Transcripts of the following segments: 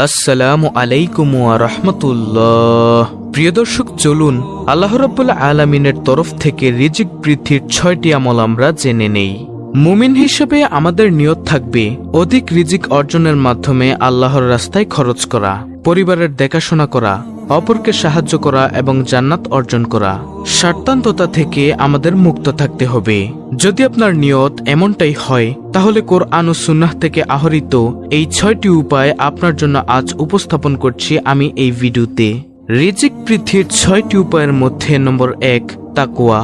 আসসালামু আলাইকুম ওয়া রাহমাতুল্লাহ। প্রিয় দর্শক, চলুন আল্লাহ রাব্বুল আলামিনের তরফ থেকে রিজিক বৃদ্ধির 6টি আমল আমরা জেনে নেই। মুমিন হিসেবে আমাদের নিয়ত থাকবে অধিক রিজিক অর্জনের মাধ্যমে আল্লাহর রাস্তায় খরচ করা, পরিবারের দেখাশোনা করা, অপরকে সাহায্য করা এবং জান্নাত অর্জন করা। স্বার্থান্ততা থেকে আমাদের মুক্ত থাকতে হবে। যদি আপনার নিয়ত এমনটাই হয়, তাহলে কোরআন ও সুন্নাহ থেকে আহরিত এই 6টি উপায় আপনার জন্য আজ উপস্থাপন করছি আমি এই ভিডিওতে। রিজিক বৃদ্ধির 6টি উপায়ের মধ্যে নম্বর 1, তাকওয়া।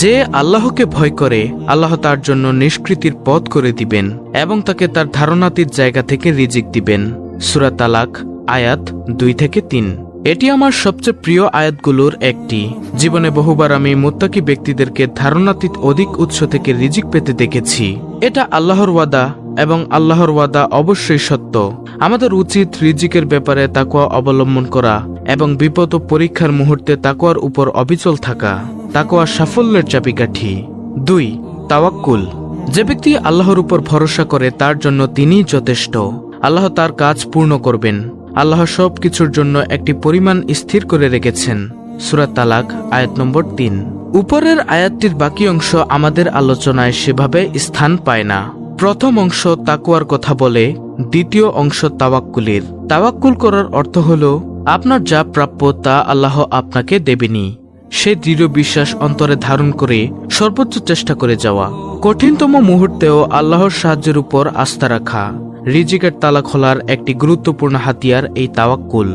যে আল্লাহকে ভয় করে, আল্লাহ তার জন্য নিষ্কৃতির পথ করে দিবেন এবং তাকে তার ধারণাতীত জায়গা থেকে রিজিক দিবেন। সূরা তালাক আয়াত 2-3। এটি আমার সবচেয়ে প্রিয় আয়াতগুলোর একটি। জীবনে বহুবার আমি মুত্তাকি ব্যক্তিদেরকে ধারণাতীত অধিক উৎস থেকে রিজিক পেতে দেখেছি। এটা আল্লাহর ওয়াদা এবং আল্লাহর ওয়াদা অবশ্যই সত্য। আমাদের উচিত রিজিকের ব্যাপারে তাকওয়া অবলম্বন করা এবং বিপদ ও পরীক্ষার মুহূর্তে তাকওয়ার উপর অবিচল থাকা। তাকওয়া সাফল্যের চাবিকাঠি। 2, তাওয়াক্কুল। যে ব্যক্তি আল্লাহর উপর ভরসা করে তার জন্য তিনিই যথেষ্ট। আল্লাহ তার কাজ পূর্ণ করবেন। আল্লাহ সব কিছুর জন্য একটি পরিমাণ স্থির করে রেখেছেন। সূরা তালাক আয়াত নম্বর 3। উপরের আয়াতটির বাকি অংশ আমাদের আলোচনায় সেভাবে স্থান পায় না। প্রথম অংশ তাকওয়ার কথা বলে, দ্বিতীয় অংশ তাওয়াক্কুলের। তাওয়াক্কুল করার অর্থ হল আপনার যা প্রাপ্য তা আল্লাহ আপনাকে দেবেনি। সে দৃঢ় বিশ্বাস অন্তরে ধারণ করে সর্বোচ্চ চেষ্টা করে যাওয়া। কঠিনতম মুহূর্তেও আল্লাহর সাহায্যের উপর আস্থা রাখা। রিজিকের তালা খোলার একটি গুরুত্বপূর্ণ হাতিয়ার এই তাওয়াক্কুল।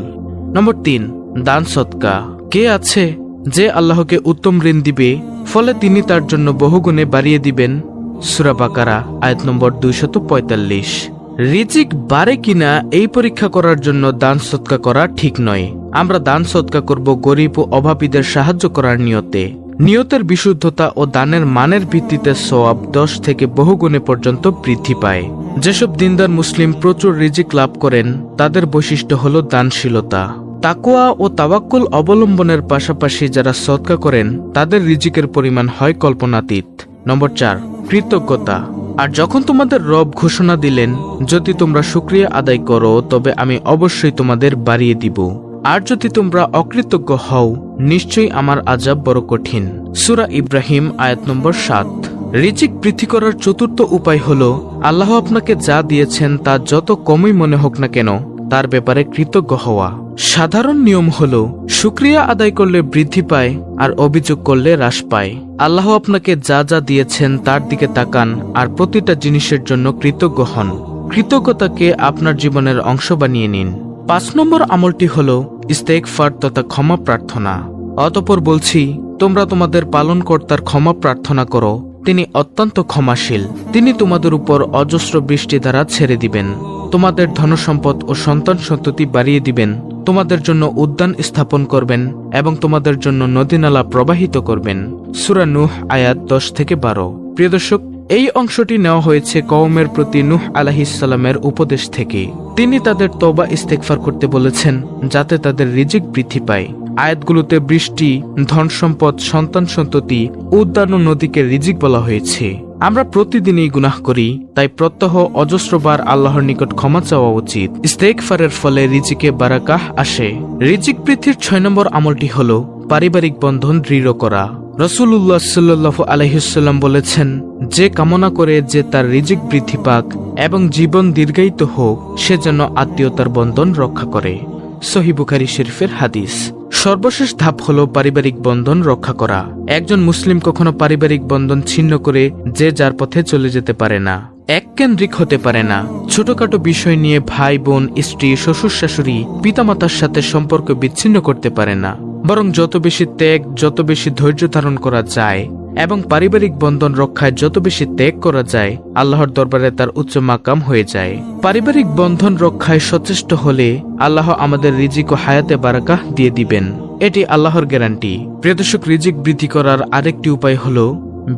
নম্বর 3, দান সদকা। কে আছে যে আল্লাহকে উত্তম ঋণ দিবে, ফলে তিনি তার জন্য বহুগুণে বাড়িয়ে দিবেন? সূরা বাকারা আয়াত নম্বর 245। রিজিক বাড়ে কিনা এই পরীক্ষা করার জন্য দান সদকা করা ঠিক নয়। আমরা দান সদকা করব গরিব ও অভাবীদের সাহায্য করার নিয়তে। নিয়তের বিশুদ্ধতা ও দানের মানের ভিত্তিতে সওয়াব 10 থেকে বহুগুণে পর্যন্ত বৃদ্ধি পায়। যেসব দিনদার মুসলিম প্রচুর রিজিক লাভ করেন, তাদের বৈশিষ্ট্য হল দানশীলতা। তাকওয়া ও তাওয়াক্কুল অবলম্বনের পাশাপাশি যারা সদকা করেন, তাদের রিজিকের পরিমাণ হয় কল্পনাতীত। নম্বর 4, কৃতজ্ঞতা। আর যখন তোমাদের রব ঘোষণা দিলেন, যদি তোমরা শুকরিয়া আদায় করো তবে আমি অবশ্যই তোমাদের বাড়িয়ে দিব, আর যদি তোমরা অকৃতজ্ঞ হও নিশ্চয়ই আমার আযাব বড় কঠিন। সূরা ইব্রাহিম আয়াত নম্বর 7। রিজিক বৃদ্ধি করার চতুর্থ উপায় হল আল্লাহ আপনাকে যা দিয়েছেন তা যত কমই মনে হোক না কেন তার ব্যাপারে কৃতজ্ঞ হওয়া। সাধারণ নিয়ম হল শুকরিয়া আদায় করলে বৃদ্ধি পায় আর অভিযোগ করলে হ্রাস পায়। আল্লাহ আপনাকে যা যা দিয়েছেন তার দিকে তাকান আর প্রতিটা জিনিসের জন্য কৃতজ্ঞ হন। কৃতজ্ঞতাকে আপনার জীবনের অংশ বানিয়ে নিন। 5 নম্বর আমলটি হল ইস্তেগফার তথা ক্ষমা প্রার্থনা। অতঃপর বলছি, তোমরা তোমাদের পালনকর্তার ক্ষমা প্রার্থনা করো। তিনি অত্যন্ত ক্ষমাশীল। তিনি তোমাদের উপর অজস্র বৃষ্টি দ্বারা ছেড়ে দিবেন, তোমাদের ধনসম্পদ ও সন্তান সন্ততি বাড়িয়ে দিবেন, তোমাদের জন্য উদ্যান স্থাপন করবেন এবং তোমাদের জন্য নদীনালা প্রবাহিত করবেন। সূরা নূহ আয়াত 10-12। প্রিয় দর্শক, এই অংশটি নেওয়া হয়েছে কওমের প্রতি নূহ আলাইহিস সালামের উপদেশ থেকে। তিনি তাদের তওবা ইস্তেগফার করতে বলেছেন যাতে তাদের রিজিক বৃদ্ধি পায়। আয়াতগুলোতে বৃষ্টি, ধন সম্পদ, সন্তান সন্ততি, উদ্যান ও নদীকে রিজিক বলা হয়েছে। আমরা প্রতিদিনই গুনাহ করি, তাই প্রত্যহ অজস্রবার আল্লাহর নিকট ক্ষমা চাওয়া উচিত। ইস্তেগফারের ফলে রিজিকে বারাকাহ আসে। রিজিক বৃদ্ধির 6 নম্বর আমলটি হল পারিবারিক বন্ধন দৃঢ় করা। রাসূলুল্লাহ সাল্লাল্লাহু আলাইহি ওয়াসাল্লাম বলেছেন, যে কামনা করে যে তার রিজিক বৃদ্ধি পাক এবং জীবন দীর্ঘায়িত হোক, সে যেন আত্মীয়তার বন্ধন রক্ষা করে। সহিহ বুখারী শরীফের হাদিস। সর্বশেষ ধাপ হল পারিবারিক বন্ধন রক্ষা করা। একজন মুসলিম কখনো পারিবারিক বন্ধন ছিন্ন করে যে যার পথে চলে যেতে পারে না। এককেন্দ্রিক হতে পারে না। ছোটখাটো বিষয় নিয়ে ভাই বোন, স্ত্রী, শ্বশুর শাশুড়ি, পিতামাতার সাথে সম্পর্ক বিচ্ছিন্ন করতে পারে না। বরং যত বেশি ত্যাগ, যত বেশি ধৈর্য ধারণ করা যায় এবং পারিবারিক বন্ধন রক্ষায় যত বেশি ত্যাগ করা যায়, আল্লাহর দরবারে তার উচ্চ মাকাম হয়ে যায়। পারিবারিক বন্ধন রক্ষায় সচেষ্ট হলে আল্লাহ আমাদের রিজিক ও হায়াতে বারাকাহ দিয়ে দিবেন। এটি আল্লাহর গ্যারান্টি। প্রিয় দর্শক, রিজিক বৃদ্ধি করার আরেকটি উপায় হল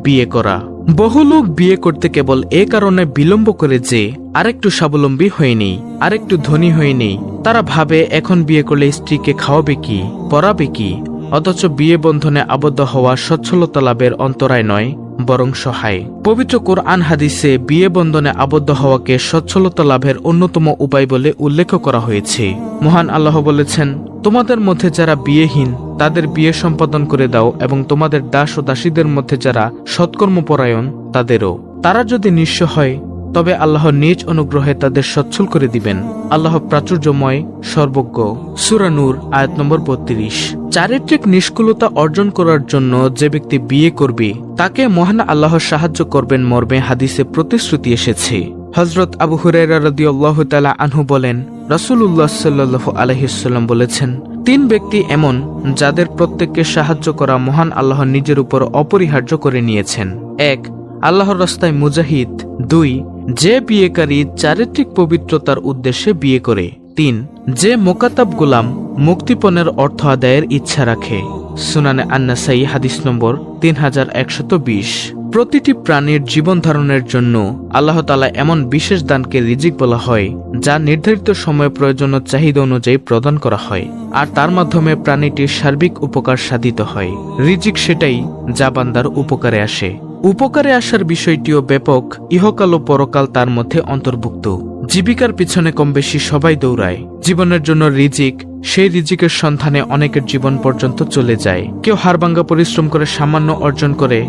বিয়ে করা। বহু লোক বিয়ে করতে কেবল এ কারণে বিলম্ব করে যে আরেকটু স্বাবলম্বী হয়নি, আরেকটু ধনী হয়নি। তারা ভাবে এখন বিয়ে করলে স্ত্রীকে খাওয়াবে কি, পরাবে কি। অথচ বিয়ে বন্ধনে আবদ্ধ হওয়া সচ্ছলতা লাভের অন্তরায় নয়, বরং সহায়। পবিত্র কোরআন হাদিসে বিয়ে বন্ধনে আবদ্ধ হওয়াকে সচ্ছলতা লাভের অন্যতম উপায় বলে উল্লেখ করা হয়েছে। মহান আল্লাহ বলেছেন, তোমাদের মধ্যে যারা বিয়েহীন তাদের বিয়ে সম্পাদন করে দাও, এবং তোমাদের দাস ও দাসীদের মধ্যে যারা সৎকর্মপরায়ণ তাদেরও। তারা যদি নিঃস্ব হয় তবে আল্লাহ নিজ অনুগ্রহে তাদের সচ্ছল করে দিবেন। আল্লাহ প্রাচুর্যময়, সর্বজ্ঞ। সূরা নূর আয়াত নম্বর 32। চারিত্রিক নিষ্কুলতা অর্জন করার জন্য যে ব্যক্তি বিয়ে করবে তাকে মহান আল্লাহ সাহায্য করবেন মর্মে হাদিসে প্রতিশ্রুতি এসেছে। হযরত আবু হুরায়রা রাদিয়াল্লাহু তাআলা আনহু বলেন, রাসূলুল্লাহ সাল্লাল্লাহু আলাইহি ওয়াসাল্লাম বলেছেন, 3 ব্যক্তি এমন যাদের প্রত্যেককে সাহায্য করা মহান আল্লাহ নিজের উপর অপরিহার্য করে নিয়েছেন। 1. আল্লাহর রাস্তায় মুজাহিদ। 2. যে বিয়েকারী চারিত্রিক পবিত্রতার উদ্দেশ্যে বিয়ে করে। 3. যে মোকাতাব গোলাম মুক্তিপণের অর্থ আদায়ের ইচ্ছা রাখে। সুনানে আন-নাসাই হাদিস নম্বর 3120। প্রতিটি প্রাণীর জীবন ধারণের জন্য আল্লাহ তাআলা এমন বিশেষ দানকে রিজিক বলা হয় যা নির্ধারিত সময় প্রয়োজন ও চাহিদা অনুযায়ী প্রদান করা হয়, আর তার মাধ্যমে প্রাণীটির সার্বিক উপকার সাধিত হয়। রিজিক সেটাই যা বান্দার উপকারে আসে। উপকারে আসার বিষয়টিও ব্যাপক, ইহকাল ও পরকাল তার মধ্যে অন্তর্ভুক্ত। জীবিকার পিছনে কম বেশি সবাই দৌড়ায়। জীবনের জন্য রিজিক, সেই রিজিকের সন্ধানে অনেকের জীবন পর্যন্ত চলে যায়। কেউ হাড়ভাঙ্গা পরিশ্রম করে সামান্য অর্জন করে,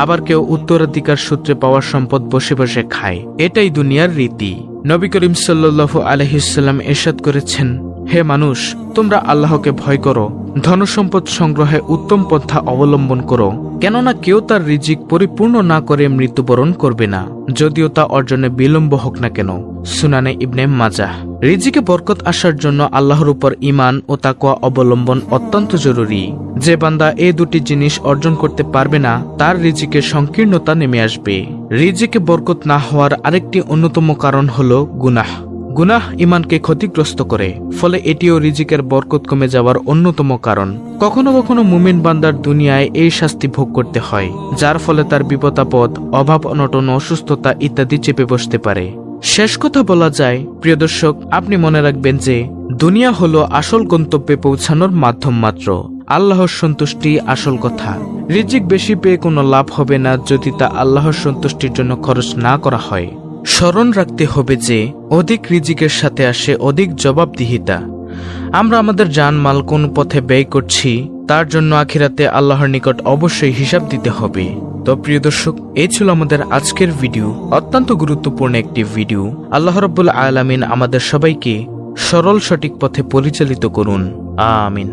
আবার কেউ উত্তরাধিকার সূত্রে পাওয়া সম্পদ বসে বসে খায়। এটাই দুনিয়ার রীতি। নবী করিম সাল্লাল্লাহু আলাইহি ওয়াসাল্লাম ইরশাদ করেছেন, হে মানুষ, তোমরা আল্লাহকে ভয় করো, ধনসম্পদ সংগ্রহে উত্তম পন্থা অবলম্বন করো, কেননা কেউ তার রিজিক পরিপূর্ণ না করে মৃত্যুবরণ করবে না, যদিও তা অর্জনে বিলম্ব হোক না কেন। সুনানে ইবনে মাজাহ। রিজিকে বরকত আসার জন্য আল্লাহর উপর ঈমান ও তাকওয়া অবলম্বন অত্যন্ত জরুরি। যে বান্দা এই দুটি জিনিস অর্জন করতে পারবে না, তার রিজিকে সংকীর্ণতা নেমে আসবে। রিজিকে বরকত না হওয়ার আরেকটি অন্যতম কারণ হলো গুনাহ। গুনাহ ঈমানকে ক্ষতিগ্রস্ত করে, ফলে এটিও রিজিকের বরকত কমে যাওয়ার অন্যতম কারণ। কখনো কখনো মুমিন বান্দার দুনিয়ায় এই শাস্তি ভোগ করতে হয়, যার ফলে তার বিপদাপদ, অভাব অনটন, অসুস্থতা ইত্যাদি চেপে বসতে পারে। শেষ কথা বলা যায়, প্রিয় দর্শক, আপনি মনে রাখবেন যে দুনিয়া হলো আসল গন্তব্যে পৌঁছানোর মাধ্যম মাত্র। আল্লাহর সন্তুষ্টি আসল কথা। রিজিক বেশি পেয়ে কোনো লাভ হবে না যদি তা আল্লাহর সন্তুষ্টির জন্য খরচ না করা হয়। স্মরণ রাখতে হবে যে অধিক রিজিকের সাথে আসে অধিক জবাবদিহিতা। আমরা আমাদের জানমাল কোন পথে ব্যয় করছি তার জন্য আখিরাতে আল্লাহর নিকট অবশ্যই হিসাব দিতে হবে। তো প্রিয় দর্শক, এই ছিল আমাদের আজকের ভিডিও, অত্যন্ত গুরুত্বপূর্ণ একটি ভিডিও। আল্লাহ রাব্বুল আলামিন আমাদের সবাইকে সরল সঠিক পথে পরিচালিত করুন। আমিন।